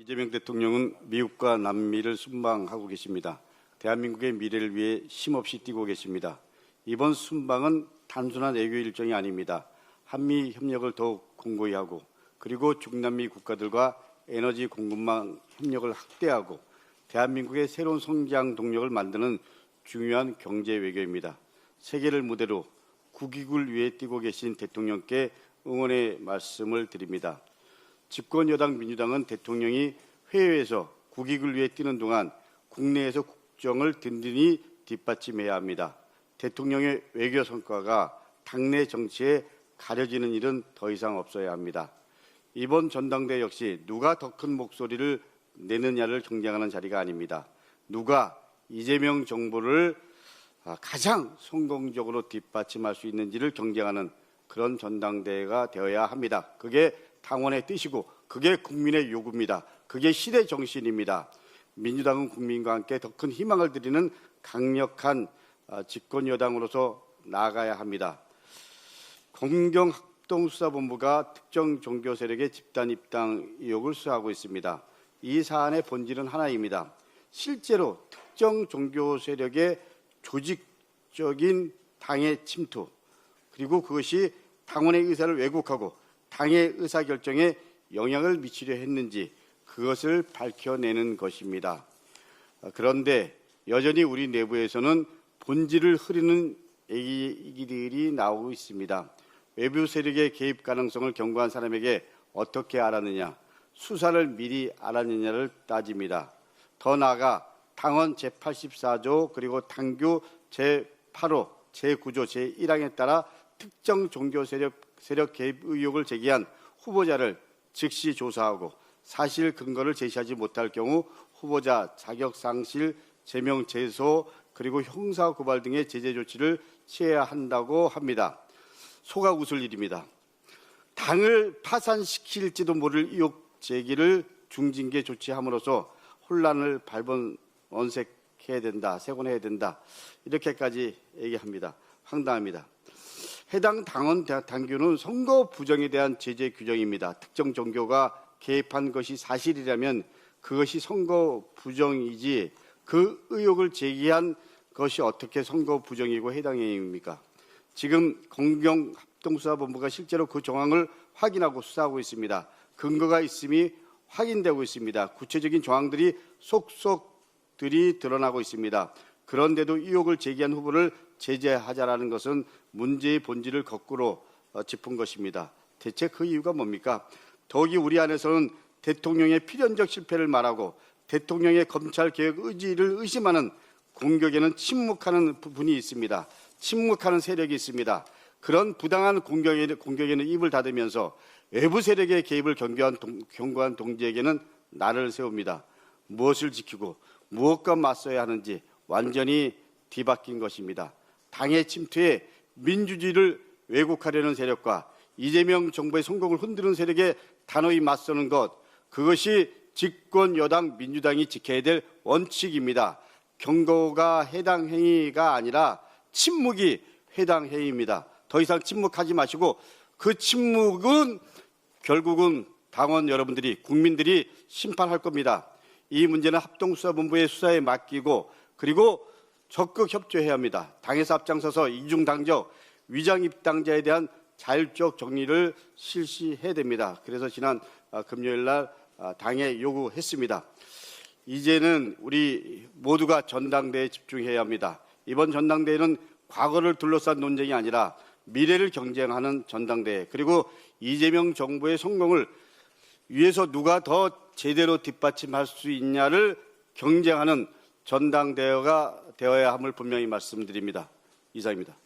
이재명 대통령은 미국과 남미를 순방하고 계십니다. 대한민국의 미래를 위해 쉼없이 뛰고 계십니다. 이번 순방은 단순한 외교 일정이 아닙니다. 한미 협력을 더욱 공고히 하고 그리고 중남미 국가들과 에너지 공급망 협력을 확대하고 대한민국의 새로운 성장 동력을 만드는 중요한 경제 외교입니다. 세계를 무대로 국익을 위해 뛰고 계신 대통령께 응원의 말씀을 드립니다. 집권 여당 민주당은 대통령이 해외에서 국익을 위해 뛰는 동안 국내에서 국정을 든든히 뒷받침해야 합니다. 대통령의 외교 성과가 당내 정치에 가려지는 일은 더 이상 없어야 합니다. 이번 전당대회 역시 누가 더 큰 목소리를 내느냐를 경쟁하는 자리가 아닙니다. 누가 이재명 정부를 가장 성공적으로 뒷받침할 수 있는지를 경쟁하는 그런 전당대회가 되어야 합니다. 그게 당원의 뜻이고 그게 국민의 요구입니다. 그게 시대 정신입니다. 민주당은 국민과 함께 더 큰 희망을 드리는 강력한 집권 여당으로서 나아가야 합니다. 공경합동수사본부가 특정 종교 세력의 집단 입당 의혹을 수사하고 있습니다. 이 사안의 본질은 하나입니다. 실제로 특정 종교 세력의 조직적인 당의 침투, 그리고 그것이 당원의 의사를 왜곡하고 당의 의사결정에 영향을 미치려 했는지 그것을 밝혀내는 것입니다. 그런데 여전히 우리 내부에서는 본질을 흐리는 얘기들이 나오고 있습니다. 외부 세력의 개입 가능성을 경고한 사람에게 어떻게 알았느냐, 수사를 미리 알았느냐를 따집니다. 더 나아가 당헌 제84조 그리고 당규 제8호, 제9조, 제1항에 따라 특정 종교 세력 개입 의혹을 제기한 후보자를 즉시 조사하고 사실 근거를 제시하지 못할 경우 후보자 자격 상실, 제명 제소 그리고 형사 고발 등의 제재 조치를 취해야 한다고 합니다. 속아 웃을 일입니다. 당을 파산시킬지도 모를 의혹 제기를 중징계 조치함으로써 혼란을 발본언색해야 된다, 세곤해야 된다, 이렇게까지 얘기합니다. 황당합니다. 해당 당원 당규는 선거 부정에 대한 제재 규정입니다. 특정 종교가 개입한 것이 사실이라면 그것이 선거 부정이지 그 의혹을 제기한 것이 어떻게 선거 부정이고 해당 행위입니까? 지금 공경합동수사본부가 실제로 그 정황을 확인하고 수사하고 있습니다. 근거가 있음이 확인되고 있습니다. 구체적인 정황들이 속속들이 드러나고 있습니다. 그런데도 의혹을 제기한 후보를 제재하자라는 것은 문제의 본질을 거꾸로 짚은 것입니다. 대체 그 이유가 뭡니까? 더욱이 우리 안에서는 대통령의 필연적 실패를 말하고 대통령의 검찰개혁 의지를 의심하는 공격에는 침묵하는 부분이 있습니다. 침묵하는 세력이 있습니다. 그런 부당한 공격에는 입을 닫으면서 외부 세력의 개입을 경고한 동지에게는 날을 세웁니다. 무엇을 지키고 무엇과 맞서야 하는지 완전히 뒤바뀐 것입니다. 당의 침투에 민주주의를 왜곡하려는 세력과 이재명 정부의 성공을 흔드는 세력에 단호히 맞서는 것, 그것이 집권 여당 민주당이 지켜야 될 원칙입니다. 경고가 해당 행위가 아니라 침묵이 해당 행위입니다. 더 이상 침묵하지 마시고 그 침묵은 결국은 당원 여러분들이, 국민들이 심판할 겁니다. 이 문제는 합동수사본부의 수사에 맡기고 그리고 적극 협조해야 합니다. 당에서 앞장서서 이중당적, 위장입당자에 대한 자율적 정리를 실시해야 됩니다. 그래서 지난 금요일 날 당에 요구했습니다. 이제는 우리 모두가 전당대회에 집중해야 합니다. 이번 전당대회는 과거를 둘러싼 논쟁이 아니라 미래를 경쟁하는 전당대회, 그리고 이재명 정부의 성공을 위해서 누가 더 제대로 뒷받침할 수 있냐를 경쟁하는 전당대회가 되어야 함을 분명히 말씀드립니다. 이상입니다.